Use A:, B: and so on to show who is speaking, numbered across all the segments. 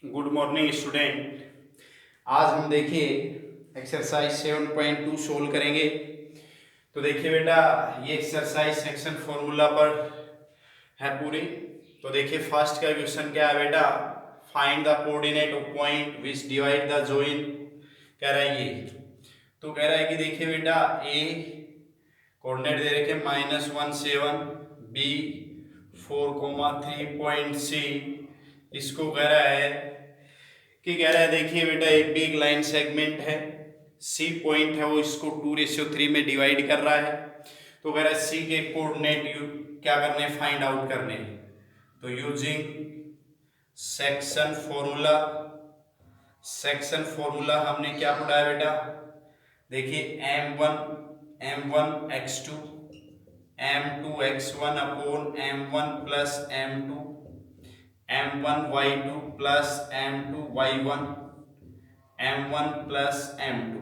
A: Good morning student. आज हम देखिए एक्सरसाइज 7.2 सोल्व करेंगे। तो देखिए बेटा, ये एक्सरसाइज सेक्शन फॉर्मूला पर है पूरी। तो देखिए फर्स्ट का क्वेश्चन क्या है बेटा, find the coordinate of point which divide the join, कह रहा है ये। तो कह रहा है कि देखिए बेटा, ए कोऑर्डिनेट दे रखे -1 7, बी 4, 3 सी, इसको कह रहा है कि कह रहा है देखिए बेटा, एक भी एक लाइन सेगमेंट है, सी पॉइंट है वो इसको 2:3 में डिवाइड कर रहा है। तो कह रहा है सी के कोऑर्डिनेट क्या करने, फाइंड आउट करने। तो यूजिंग सेक्शन फॉर्मूला हमने क्या पढ़ा है बेटा, देखिए m1 x2 m2 x1 upon m1 plus m1 y2 plus m2 y1 m1 plus m2,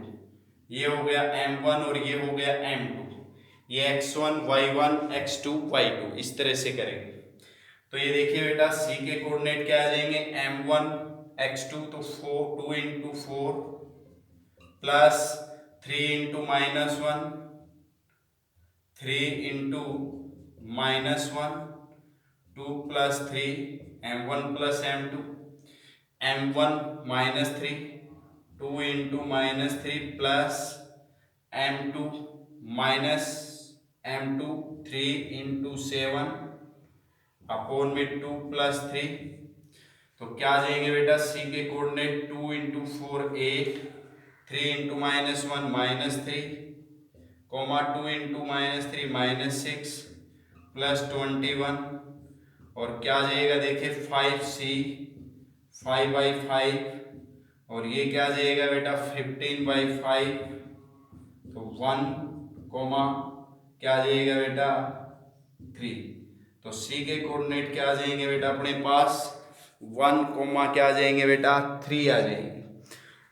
A: ये हो गया m1 और ये हो गया m2, ये x1 y1 x2 y2 इस तरह से करेंगे। तो ये देखिए बेटा, c के कोऑर्डिनेट क्या आ जाएंगे, m1 x2 तो 2 into 4 plus 3 into -1 3 into -1 2 plus 3 m1 plus m2 m1 -3 2 into -3 plus m2 minus m2 3 into 7 upon में 2 प्लस 3। तो क्या आ जाएंगे बेटा, सी के coordinate 2 into 4 8 3 into -1 -3 2 into -3 -6 plus 21 और क्या आ जाएगा देखिए 5c 5/5 और ये क्या आ जाएगा बेटा 15/5। तो 1 कोमा क्या आ जाएगा बेटा 3। तो सी के कोऑर्डिनेट क्या आ जाएंगे बेटा अपने पास 1 कोमा क्या आ जाएंगे बेटा 3 आ जाएंगे।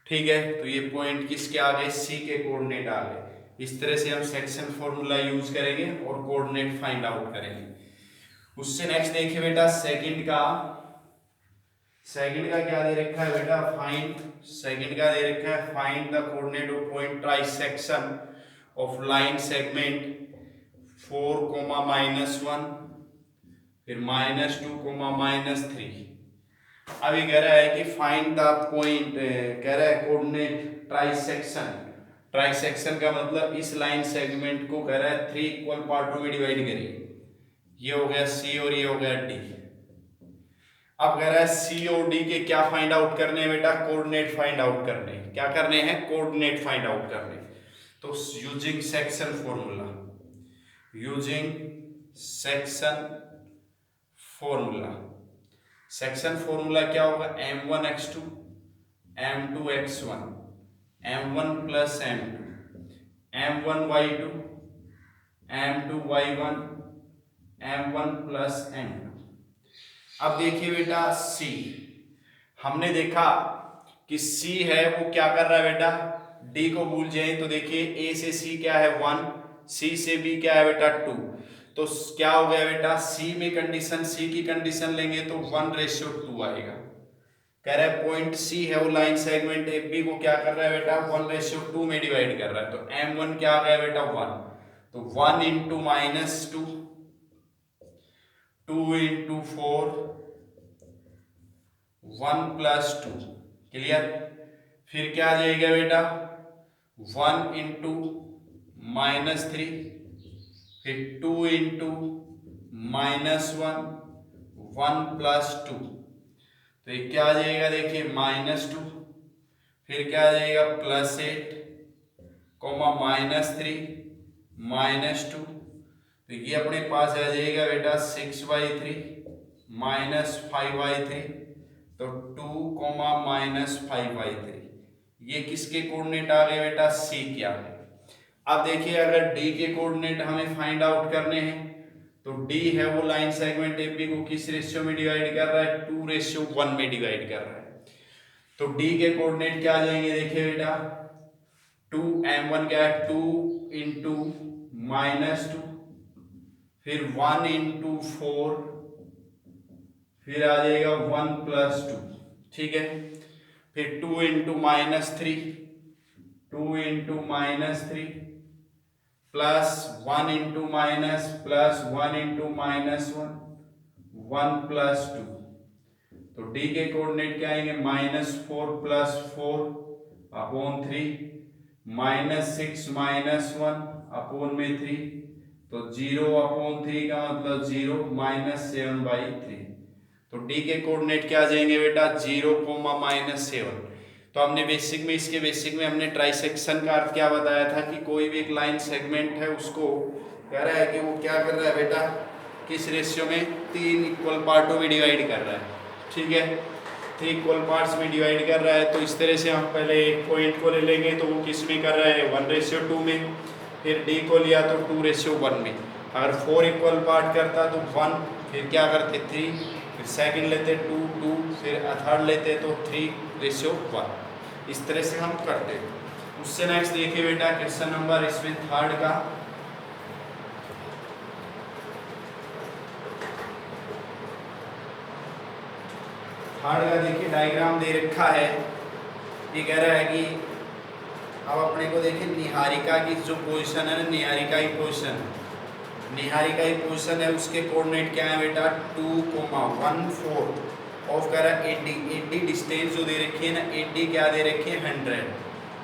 A: ठीक है, तो ये पॉइंट किसके आ गए, सी के कोऑर्डिनेट आ गए। इस तरह से हम सेक्शन फॉर्मूला यूज करेंगे और कोऑर्डिनेट फाइंड आउट करेंगे। उससे नेक्स्ट देखिए बेटा, सेकंड का क्या दे रखा है बेटा, सेकंड का दे रखा है find the coordinate of point trisection of line segment 4, -1 फिर -2, -3। अभी कह रहा है कि फाइंड द पॉइंट, कह रहा है कोऑर्डिनेट ट्राइसेक्शन का मतलब इस लाइन सेगमेंट को कह रहा है 3 इक्वल पार्टों में डिवाइड करिए। ये हो गया सी और ये हो गया डी। अब कह रहा है सी और डी के क्या फाइंड आउट करने हैं बेटा, कोऑर्डिनेट फाइंड आउट करने। क्या करने हैं, कोऑर्डिनेट फाइंड आउट करने। तो using section formula section formula क्या होगा, m1 x2 m2 x1 m1 plus m2 m1 y2 m2 y1 m1 plus m2। अब देखिए बेटा, सी हमने देखा कि सी है वो क्या कर रहा है बेटा, डी को भूल जाए तो देखिए ए से सी क्या है 1, सी से बी क्या है बेटा 2। तो क्या हो गया बेटा, सी में कंडीशन, सी की कंडीशन लेंगे तो 1:2 आएगा। कह रहा है पॉइंट सी है वो लाइन सेगमेंट ए बी को क्या कर रहा है बेटा 1:2 में डिवाइड कर रहा है। तो m1 क्या आ गया बेटा 1, तो 1 इंटू -2 2 इंटू 4 1 प्लस 2, क्लियर। फिर क्या आ जाएगा बेटा 1 इंटू -3 फिर 2 इंटू -1 1 प्लस 2। तो ये क्या आ जाएगा देखिए -2 फिर क्या आ जाएगा +8 -3 -2। तो ये अपने पास आ जाएगा बेटा 6/3 -5/3। तो 2 -5/3 ये किसके कोऑर्डिनेट आ गए बेटा, सी के आ गए। अब देखिए अगर डी के कोऑर्डिनेट हमें फाइंड आउट करने हैं तो डी है वो लाइन सेगमेंट एबी को किस रेशियो में डिवाइड कर रहा है, 2:1 में डिवाइड कर रहा है। तो डी के कोऑर्डिनेट क्या आ जाएंगे देखिए बेटा 2 m1 क्या है 2 इंटू -2 फिर 1 इंटू 4 फिर आ जाएगा 1 प्लस 2, ठीक है। फिर 2 into -3, 2 into -3 plus 1 into minus plus 1 into -1, 1 plus 2। तो डी के कोऑर्डिनेट क्या आएंगे, -4 प्लस 4 अपॉन 3, -6 -1 अपॉन में 3, तो 0 अपॉन 3 का मतलब 0, -7/3। तो डी के कोऑर्डिनेट क्या आ जाएंगे बेटा, 0, -7। तो हमने बेसिक में, इसके बेसिक में हमने ट्राइसेक्शन का अर्थ क्या बताया था कि कोई भी एक लाइन सेगमेंट है उसको कह रहा है कि वो क्या कर रहा है बेटा, किस रेशियो में, 3 इक्वल पार्टों में डिवाइड कर रहा है। ठीक है, 3 इक्वल पार्ट्स में डिवाइड कर रहा है। तो इस तरह से हम पहले एक पॉइंट को ले लेंगे, तो वो किस में कर रहा है, 1:2 में। फिर डी को लिया तो 2:1 में। अगर 4 इक्वल पार्ट करता तो 1, फिर क्या करते 3, फिर सेकंड लेते 2, 2, फिर थर्ड लेते तो 3:1। इस तरह से हम करते। उससे नेक्स्ट देखिए बेटा क्वेश्चन नंबर इसमें थर्ड का। थर्ड का देखिए डायग्राम दे रखा है। ये कह रहा है कि अब अपने को देखिए निहारिका की जो पोजीशन है ना, निहारिका की पोजीशन, निहारिका की पोजीशन है, उसके कोऑर्डिनेट क्या है बेटा, 2,14 ऑफ कह रहा है 80 डिस्टेंस जो दे रखी है ना, 80 क्या दे रखी है, 100।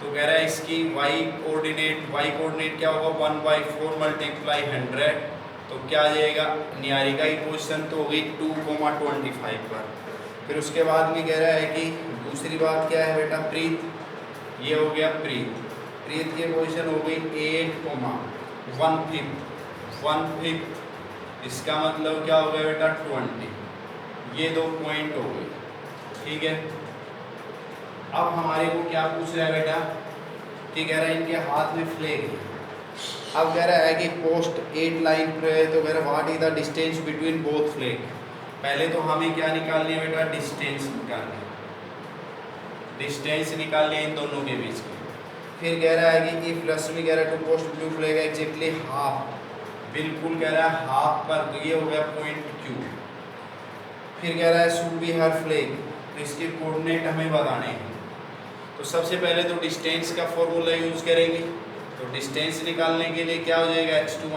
A: तो कह रहा है इसकी y कोऑर्डिनेट क्या होगा, 1/4 मल्टीप्लाई 100। तो क्या आ जाएगा, निहारिका की पोजीशन तो हो गई 2,25 पर। फिर उसके बाद में कह रहा है कि दूसरी बात क्या है बेटा, प्रीत, ये हो गया प्रीत की पोजीशन हो गई 8,1/5। इसका मतलब क्या हो गया बेटा, 20। ये 2 पॉइंट हो गए। ठीक है, अब हमारे को क्या पूछ रहा है बेटा, कि कह रहा है इनके हाथ में फ्लैग है। अब कह रहा है कि पोस्ट 8 लाइन पर है, तो कह रहा है what is the distance between both flag. पहले तो हमें क्या निकालनी है बेटा, डिस्टेंस निकालनी है, डिस्टेंस निकालनी है इन दोनों के बीच की। फिर कह रहा है कि इफ रश्मि कह रहा है to post blue flag exactly half, बिल्कुल कह रहा है हाफ पर, तो ये हो गया पॉइंट Q। फिर कह रहा है शुड बी हर फ्लैग, तो इसके कोऑर्डिनेट हमें बताने हैं। तो सबसे पहले तो डिस्टेंस का फॉर्मूला यूज करेंगे। तो डिस्टेंस निकालने के लिए क्या हो जाएगा, x2 -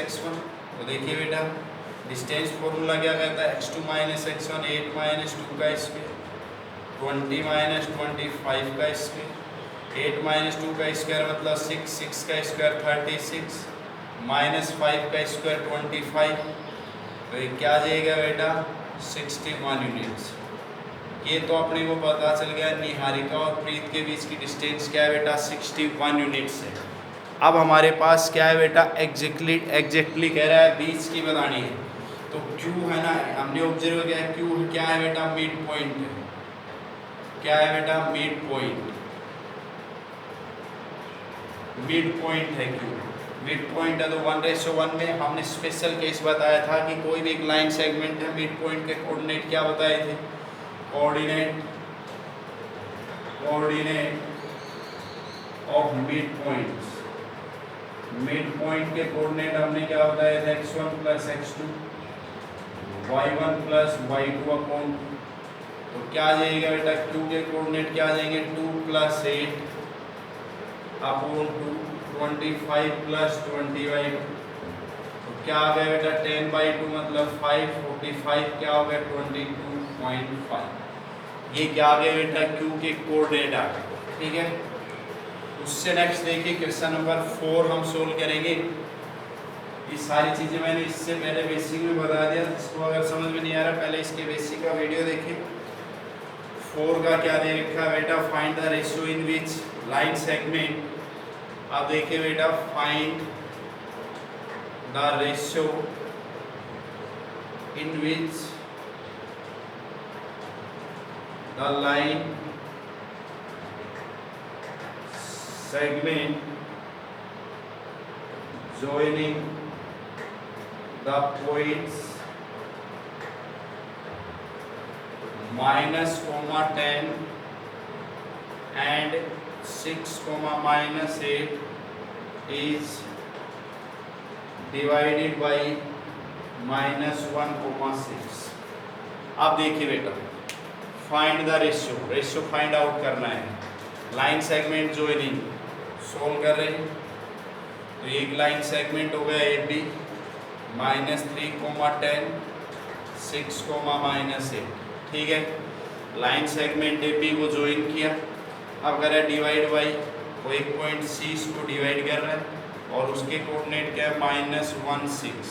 A: x1। तो देखिए बेटा डिस्टेंस फॉर्मूला क्या कहता है, x2 - x1 8 - 2 का स्क्वायर, 20 - 25 का स्क्वायर, 8 - 2 का स्क्वायर मतलब 6, 6 का स्क्वायर 36, -5 का स्क्वायर 25। तो ये क्या आ जाएगा बेटा, 61 यूनिट्स। ये तो अपने को पता चल गया निहारिका और प्रीत के बीच की डिस्टेंस क्या है बेटा, 61 यूनिट्स है। अब हमारे पास क्या है बेटा, एग्जैक्टली कह रहा है बीच की बतानी है। तो Q है ना, हमने ऑब्जर्व किया Q क्या है बेटा, मिड पॉइंट है। क्या है बेटा, मिड पॉइंट, मिड पॉइंट है Q, मिड पॉइंट है। तो 1:1 में हमने स्पेशल केस बताया था कि कोई भी एक लाइन सेगमेंट है, मिड पॉइंट के कोऑर्डिनेट क्या बताए थे, coordinate of mid points. Mid point के कोऑर्डिनेट हमने क्या बताया था, x1 + x2, y1 + y2 upon. तो क्या आ जाएगा बेटा, Q के कोऑर्डिनेट क्या आ जाएंगे, 2 + 8 अपॉन 2, 25 + 20/2। तो क्या आ गया बेटा, 10/2 मतलब 5, 45 क्या हो गया, 22.5। ये क्या आ गया बेटा, Q के कोऑर्डिनेट आ गए। ठीक है, उससे नेक्स्ट देखिए क्वेश्चन नंबर 4 हम सोल्व करेंगे। ये सारी चीज़ें मैंने इससे पहले बेसिक में बता दिया, इसको अगर समझ में नहीं आ रहा पहले इसके बेसिक का वीडियो देखिए। 4 का क्या दे रखा है बेटा, find the ratio in which line segment. अब देखिए बेटा, find the ratio in which the line segment joining the points -10 and 6, -8 is divided by -1, 6। अब देखिए बेटा find the ratio find out करना है। लाइन सेगमेंट ज्वाइनिंग सोल्व कर रहे हैं। तो एक लाइन सेगमेंट हो गया ए बी -3, 10, 6, -8, ठीक है। लाइन सेगमेंट ए बी को ज्वाइन किया, अब कर रहा है डिवाइड बाई, वो एक पॉइंट सी इसको डिवाइड कर रहा है और उसके कोऑर्डिनेट क्या है -1, 6।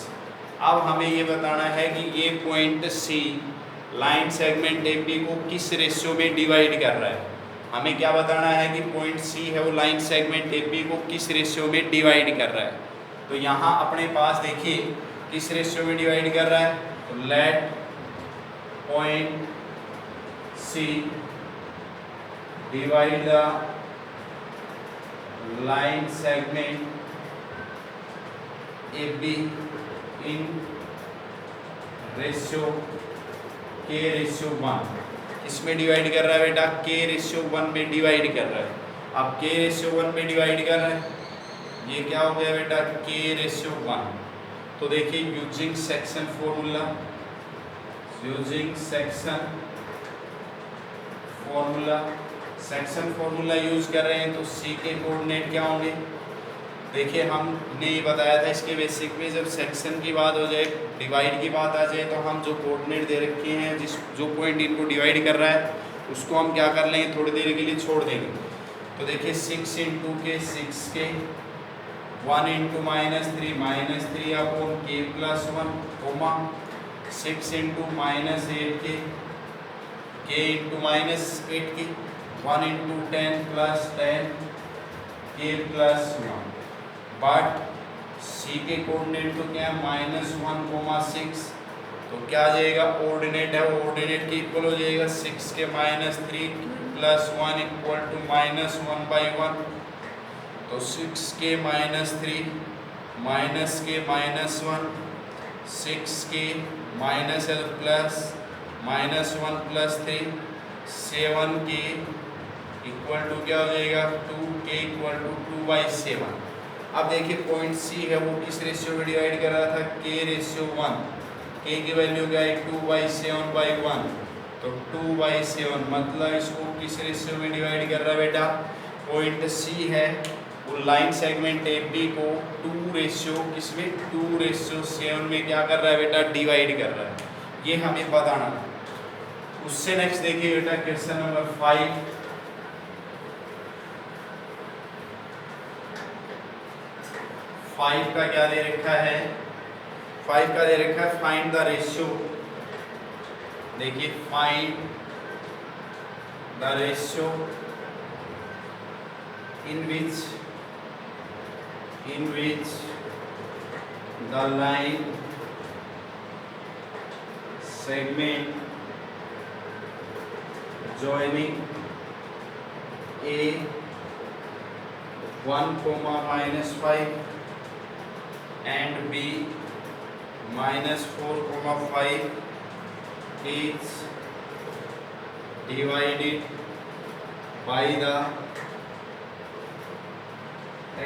A: अब हमें ये बताना है कि ये point C line segment A B को किस रेशियो में डिवाइड कर रहा है। हमें क्या बताना है कि पॉइंट सी है वो लाइन सेगमेंट ए बी को किस रेशियो में डिवाइड कर रहा है। तो यहाँ अपने पास देखिए किस रेशियो में डिवाइड कर रहा है। तो let point C divide the line segment A B in ratio K/1। इसमें डिवाइड कर रहा है बेटा K/1 में डिवाइड कर रहा है। अब K/1 में डिवाइड कर रहा है, ये क्या हो गया बेटा K/1। तो देखिए using section formula section formula use कर रहे हैं। तो C के कोऑर्डिनेट क्या होंगे, देखिए हमने ये बताया था इसके बेसिक में, जब सेक्शन की बात हो जाए, डिवाइड की बात आ जाए, तो हम जो कोऑर्डिनेट दे रखे हैं, जो पॉइंट इनको डिवाइड कर रहा है उसको हम क्या कर लेंगे, थोड़ी देर के लिए छोड़ देंगे। तो देखिए 6 × K 6K, 1 × -3 upon K+1, 6 × -8K, K × -8K, 1 × 10 + 10 K+1। But सी के कोऑर्डिनेट तो क्या है -1, 6। तो क्या आ जाएगा, ऑर्डिनेट है वो ऑर्डिनेट के इक्वल हो जाएगा। 6 के -3 + 1 = -1/1। तो 6 के -3 माइनस के -1, 6 के माइनस है तो प्लस, -1 + 3, 7 के इक्वल टू क्या हो जाएगा 2K = 2/7। अब देखिए पॉइंट सी है वो किस रेशियो में डिवाइड कर रहा था, K/1। K की वैल्यू क्या है 2/7/1। तो 2/7 मतलब इसको किस रेशियो में डिवाइड कर रहा है बेटा, पॉइंट सी है वो लाइन सेगमेंट ए बी को 2:किसमें 2:7 में क्या कर रहा है बेटा, डिवाइड कर रहा है। ये हमें बताना है। उससे नेक्स्ट देखिए बेटा क्वेश्चन नंबर 5। का क्या दे रखा है, 5 का दे रखा है फाइंड द रेशियो। देखिए find the ratio in which the line segment joining A1, -5 and B -4, 5 is divided by the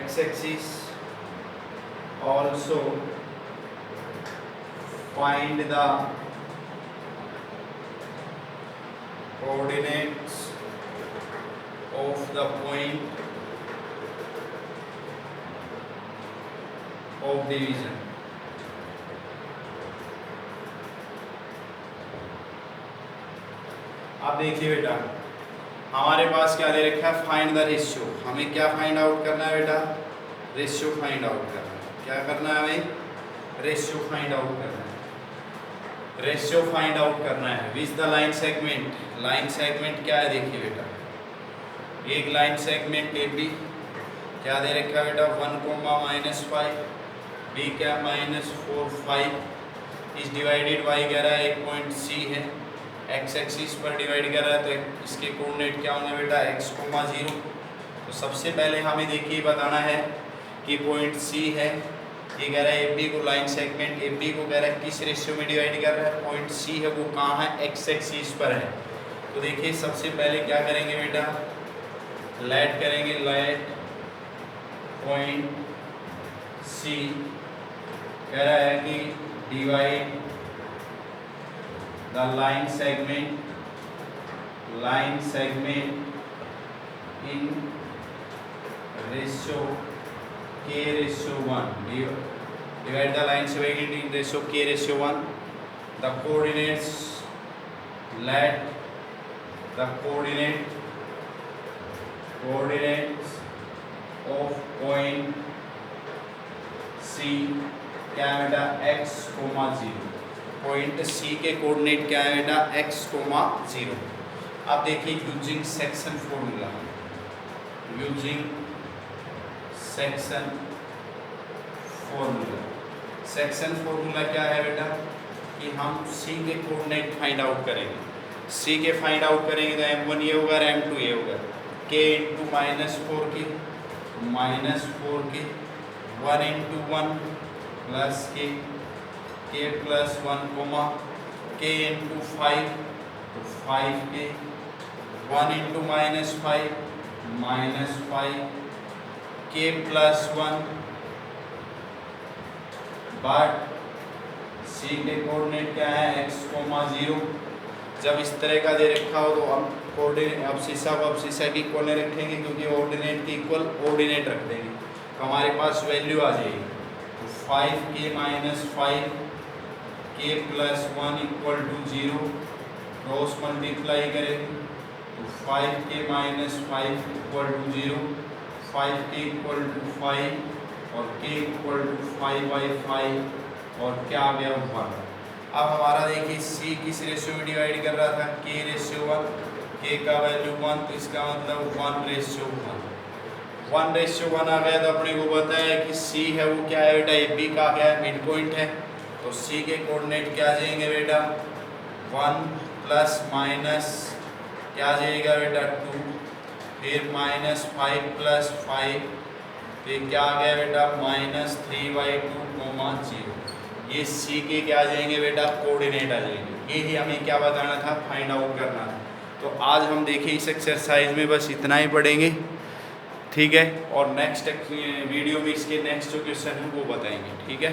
A: x-axis. Also find the coordinates of the point of division. अब देखिए बेटा हमारे पास क्या दे रखा है, फाइंड द रेशियो। हमें क्या फाइंड आउट करना है बेटा, रेशियो फाइंड आउट करना है। क्या करना है हमें, रेशियो फाइंड आउट करना है। रेशियो फाइंड आउट करना है which the line segment. Line segment क्या है देखिए बेटा, एक लाइन सेगमेंट ए बी क्या दे रखा है बेटा 1, -5, बी क्या -4, 5 इस डिवाइडेड बाई कह रहा है एक पॉइंट सी है, एक्स एक्सिस पर डिवाइड कर रहा है तो इसके कोऑर्डिनेट क्या होंगे बेटा x, 0। तो सबसे पहले हमें देखिए बताना है कि पॉइंट C है, ये कह रहा है AB को लाइन सेगमेंट AB को कह रहा है किस रेशियो में डिवाइड कर रहा है, पॉइंट C है वो कहाँ है, x एक्सिस पर है। तो देखिए सबसे पहले क्या करेंगे बेटा, लेट करेंगे, लेट पॉइंट C कह रहा है कि divide the line segment line segment in ratio k ratio 1. Divide the line segment in ratio k ratio 1. The coordinates, let the coordinates of point C क्या है बेटा x, 0. पॉइंट C के coordinate क्या है बेटा x, 0. अब देखिए using section formula, section formula क्या है बेटा कि हम C के कोऑर्डिनेट फाइंड आउट करेंगे. C के फाइंड आउट करेंगे तो m1 ये होगा और m2 ये होगा. k into -4k 1 into 1 plus k plus 1 comma k into 5 तो 5k 1 into -5 -5 k plus 1. But C के कोऑर्डिनेट क्या है x, 0. जब इस तरह का दे रखा हो तो हम कोऑर्डिनेट अब शीशा की इक्वल नहीं रखेंगे क्योंकि ऑर्डिनेट की इक्वल ऑर्डिनेट रख देंगे तो हमारे पास वैल्यू आ जाएगी. तो 5k - 5 k plus 1 equal to 0. Cross multiply करेंगे तो 5k - 5 equal to 0, 5k equal to 5 और k इक्वल टू 5/5 और क्या आ गया 1. अब हमारा देखिए C किस रेशियो में डिवाइड कर रहा था k रेशियो 1, k का वैल्यू 1 तो इसका मतलब 1:1. 1:1 आ गया तो अपने को पता है कि C है वो क्या है बेटा AB का क्या है मिड पॉइंट है. तो C के कोऑर्डिनेट क्या आ जाएंगे बेटा 1 प्लस माइनस क्या आ जाएगा बेटा 2, फिर -5 प्लस 5 फिर क्या आ गया बेटा -3/2, 0. ये C के क्या आ जाएंगे बेटा कोऑर्डिनेट आ जाएंगे. ये ही हमें क्या बताना था फाइंड आउट करना था. तो आज हम देखिए इस एक्सरसाइज में बस इतना ही पढ़ेंगे, ठीक है. और नेक्स्ट वीडियो में इसके नेक्स्ट जो क्वेश्चन है वो बताएंगे, ठीक है.